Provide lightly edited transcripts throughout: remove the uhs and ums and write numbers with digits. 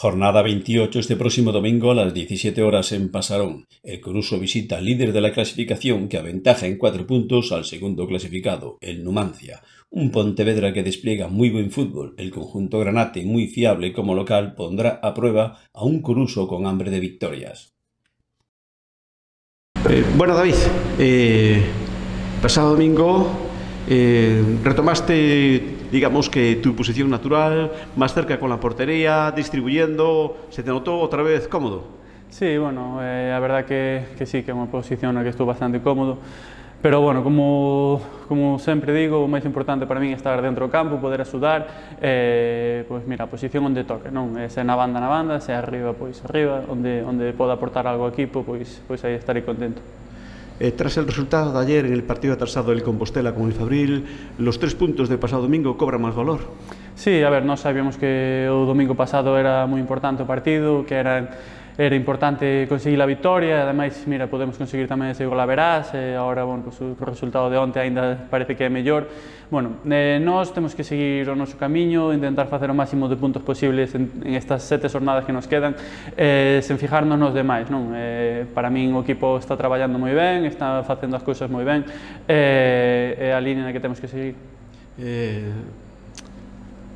Jornada 28 este próximo domingo a las 17 horas en Pasarón. El Coruso visita al líder de la clasificación que aventaja en 4 puntos al segundo clasificado, el Numancia. Un Pontevedra que despliega muy buen fútbol. El conjunto granate, muy fiable como local, pondrá a prueba a un Coruso con hambre de victorias. Bueno, David, pasado domingo retomaste, digamos que tu posición natural, más cerca con la portería, distribuyendo, ¿se te notó otra vez cómodo? Sí, bueno, la verdad que sí, que é unha posición na que estou bastante cómodo, pero bueno, como sempre digo, o máis importante para min é estar dentro do campo, poder axudar, pois mira, a posición onde toque, non? Se na banda, se arriba, pois arriba, onde poda aportar algo ao equipo, pois aí estarei contento. Tras el resultado de ayer en el partido atrasado del Compostela con el Fabril, los 3 puntos del pasado domingo cobran más valor. Sí, a ver, nós sabíamos que o domingo pasado era moi importante o partido, que era importante conseguir a victoria, ademais, mira, podemos conseguir tamén ese gol a verás, agora, bueno, pues, o resultado de onte ainda parece que é mellor. Bueno, nós temos que seguir o noso camiño, intentar facer o máximo de puntos posibles en estas 7 jornadas que nos quedan, sen fijarnos nos demais, non? Para min o equipo está traballando moi ben, está facendo as cousas moi ben, é a línea na que temos que seguir.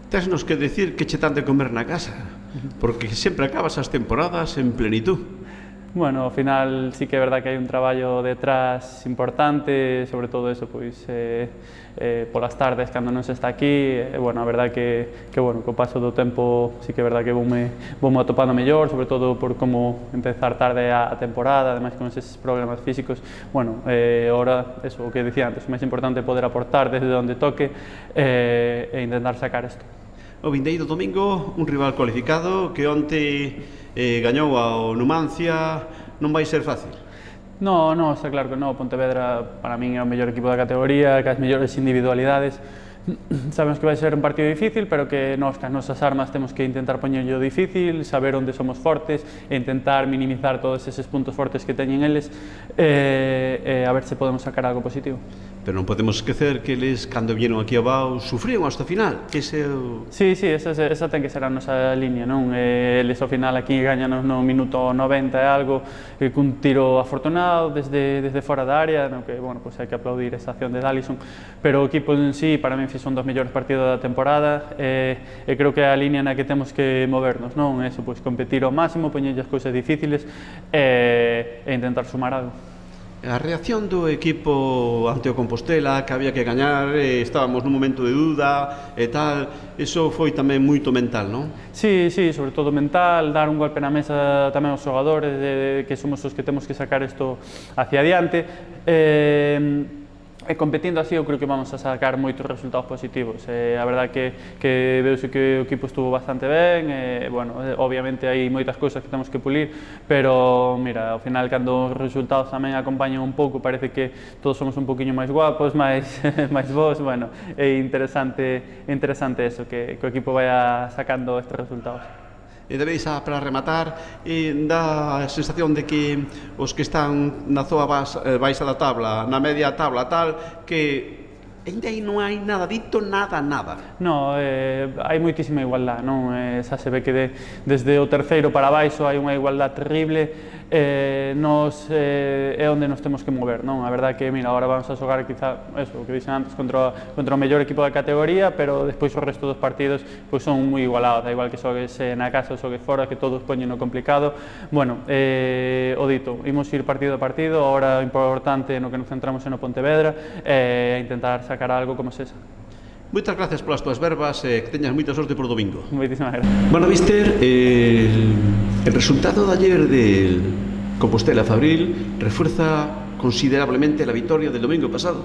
Tesnos que decir que che tan de comer na casa, porque sempre acabas as temporadas en plenitud. Bueno, ao final sí que é verdad que hai un traballo detrás importante, sobre todo eso, pois, polas tardes, cando non se está aquí, bueno, a verdad que bueno, co paso do tempo sí que é verdad que voume atopando mellor, sobre todo por como empezar tarde a temporada, ademais con eses problemas físicos, bueno, ahora, eso, o que dicía antes, o máis importante é poder aportar desde onde toque e intentar sacar isto. O vindeiro domingo, un rival cualificado que onte gañou ao Numancia, non vai ser fácil. No, está claro que non, Pontevedra para min é o mellor equipo da categoría, que as mellores individualidades. Sabemos que vai ser un partido difícil, pero que nós, cas nosas armas, temos que intentar poñerlo difícil, saber onde somos fortes e intentar minimizar todos eses puntos fortes que teñen eles a ver se podemos sacar algo positivo. Pero non podemos esquecer que eles, cando vieron aquí abaixo, sufrían hasta o final. Sí, esa ten que ser a nosa línea, non? Eles ao final aquí gañanos no minuto 90 e algo, cun tiro afortunado desde fora da área, no que, bueno, pues hai que aplaudir esa acción de Dallison, pero o equipo en sí, para mí, son dos mellores partidos da temporada, e creo que é a línea na que temos que movernos, non? Eso, pois, competir ao máximo, poñerlle as cousas difíciles e intentar sumar algo. A reacción do equipo ante o Compostela, que había que gañar, estábamos nun momento de duda e tal, eso foi tamén moito mental, non? Sí, sobre todo mental, dar un golpe na mesa tamén aos xogadores, que somos os que temos que sacar isto hacia adiante, e competindo así eu creo que vamos a sacar moitos resultados positivos. A verdade que veuse que o equipo estuvo bastante ben, bueno, obviamente hai moitas cousas que temos que pulir, pero mira, ao final cando os resultados tamén acompañan un pouco, parece que todos somos un poquinho máis guapos, máis bons, bueno, é interesante eso, que o equipo vaya sacando estes resultados. E debéis, para rematar, dá a sensación de que os que están na zoa baixa da tabla, na media tabla tal, que ainda aí non hai nada dito, nada. No, hai moitísima igualdade, non? Xa se ve que desde o terceiro para baixo hai unha igualdade terrible, nos é onde nos temos que mover, non? A verdade que, mira, agora vamos a xogar quizá, eso, o que dixen antes, contra o mellor equipo da categoría, pero despois o resto dos partidos pois son moi igualados, da igual que xogues na casa ou xogues fora, que todos poñen o complicado. Bueno, o dito, imos ir partido a partido, agora o importante no que nos centramos é no Pontevedra, e intentar sacar algo como se esa. Moitas gracias polas túas verbas e que teñas moita sorte por o domingo. Moitísimas gracias. Bueno, mister, el resultado de ayer del Compostela Fabril refuerza considerablemente la victoria del domingo pasado.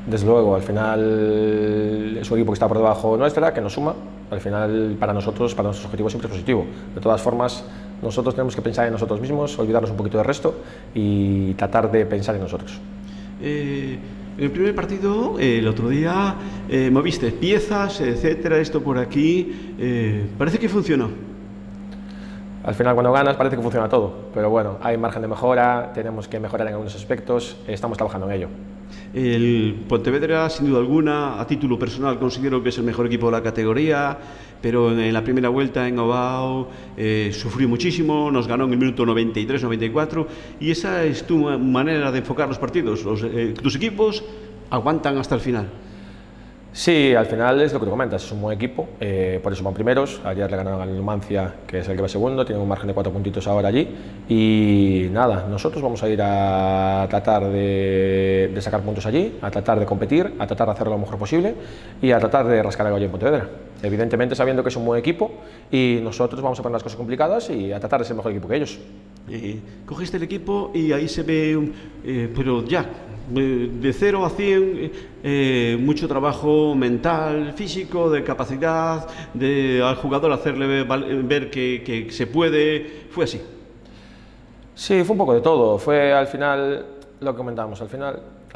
Desde luego, al final es un equipo que está por debajo nuestra, que nos suma. Al final, para nosotros, para nuestros objetivos siempre es positivo. De todas formas, nosotros tenemos que pensar en nosotros mismos, olvidarnos un poquito del resto y tratar de pensar en nosotros. En el primer partido, el otro día, moviste piezas, etcétera, esto por aquí, parece que funcionó. Al final, cuando ganas, parece que funciona todo, pero bueno, hay margen de mejora, tenemos que mejorar en algunos aspectos, estamos trabajando en ello. El Pontevedra, sin duda alguna, a título personal considero que es el mejor equipo de la categoría, pero en la primera vuelta en Ovao sufrió muchísimo, nos ganó en el minuto 93-94 y esa es tu manera de enfocar los partidos. Tus equipos aguantan hasta el final. Sí, al final es lo que tú comentas, es un buen equipo, por eso van primeros. Ayer le ganaron al Numancia, que es el que va segundo, tienen un margen de 4 puntitos ahora allí. Y nada, nosotros vamos a ir a tratar de sacar puntos allí, a tratar de competir, a tratar de hacerlo lo mejor posible y a tratar de rascar algo allí en Pontevedra. Evidentemente sabiendo que es un buen equipo y nosotros vamos a poner las cosas complicadas y a tratar de ser el mejor equipo que ellos. Cogiste el equipo y ahí se ve, pero ya, de 0 a 100, mucho trabajo mental, físico, de capacidad, al jugador hacerle ver que se puede. ¿Fue así? Sí, fue un poco de todo. Fue al final lo que comentábamos. Al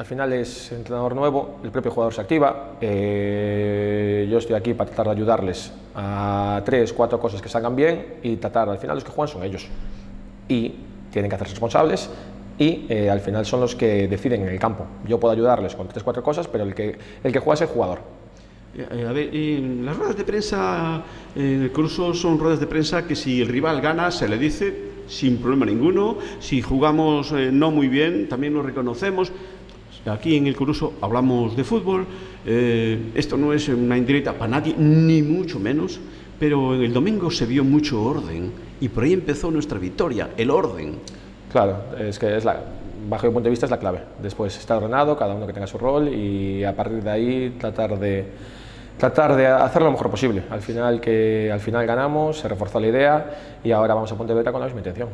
final es entrenador nuevo, el propio jugador se activa. Yo estoy aquí para tratar de ayudarles a 3, 4 cosas que salgan bien y tratar, al final los que juegan son ellos. Y tienen que hacerse responsables y al final son los que deciden en el campo. Yo puedo ayudarles con 3 o 4 cosas, pero el que juega es el jugador. A ver, las ruedas de prensa en el Coruso son ruedas de prensa que si el rival gana se le dice sin problema ninguno, si jugamos no muy bien también lo reconocemos. Aquí en el Coruso hablamos de fútbol, esto no es una indirecta para nadie, ni mucho menos, pero en el domingo se vio mucho orden y por ahí empezó nuestra victoria, el orden. Claro, es que bajo mi punto de vista es la clave. Después está ordenado, cada uno que tenga su rol y a partir de ahí tratar de hacerlo lo mejor posible. Al final ganamos, se reforzó la idea y ahora vamos a Pontevedra con la misma intención.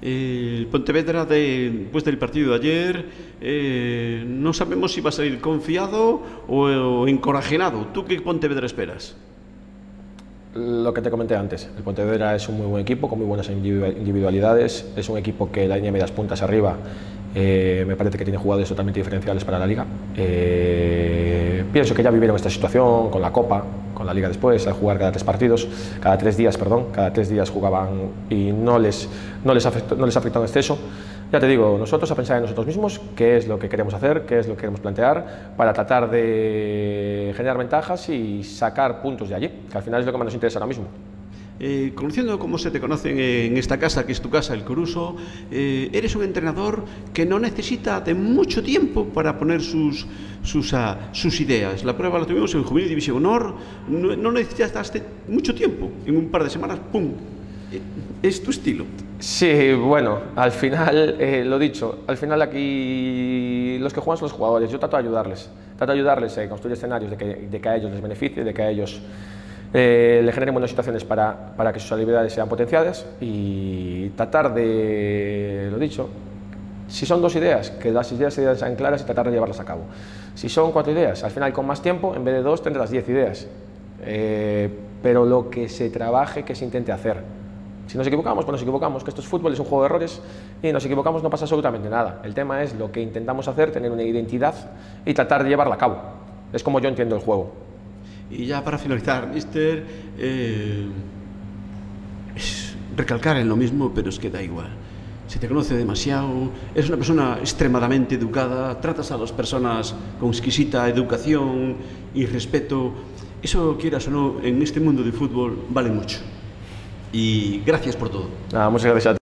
El Pontevedra, después del partido de ayer, no sabemos si va a salir confiado o encorajenado. ¿Tú qué Pontevedra esperas? Lo que te comenté antes, el Pontevedra es un muy buen equipo, con muy buenas individualidades, es un equipo que la línea de medias puntas arriba me parece que tiene jugadores totalmente diferenciales para la Liga. Pienso que ya vivieron esta situación con la Copa, con la Liga después, al jugar cada 3 días jugaban y no les afectó en exceso. Ya te digo, nosotros a pensar en nosotros mismos, qué es lo que queremos hacer, qué es lo que queremos plantear, para tratar de generar ventajas y sacar puntos de allí, que al final es lo que más nos interesa ahora mismo. Conociendo cómo se te conocen en esta casa, que es tu casa, el Coruso, eres un entrenador que no necesita de mucho tiempo para poner sus ideas. La prueba la tuvimos en Juvenil División Honor, no necesitaste mucho tiempo, en un par de semanas, ¡pum!, es tu estilo. Sí, bueno, al final, lo dicho, al final aquí los que juegan son los jugadores, yo trato de ayudarles a construir escenarios de que a ellos les beneficie, de que a ellos le generen buenas situaciones para que sus habilidades sean potenciadas y tratar de, lo dicho, si son 2 ideas, que las ideas sean claras y tratar de llevarlas a cabo. Si son 4 ideas, al final con más tiempo, en vez de 2 tendrás 10 ideas, pero lo que se trabaje, que se intente hacer. Si nos equivocamos, pues nos equivocamos, que esto es fútbol, es un juego de errores y nos equivocamos, no pasa absolutamente nada. El tema es lo que intentamos hacer, tener una identidad y tratar de llevarla a cabo. Es como yo entiendo el juego. Y ya para finalizar, mister, es recalcar en lo mismo, pero es que da igual. Se te conoce demasiado, eres una persona extremadamente educada, tratas a las personas con exquisita educación y respeto. Eso, quieras o no, en este mundo de fútbol vale mucho. Y gracias por todo. Muchas gracias a ti.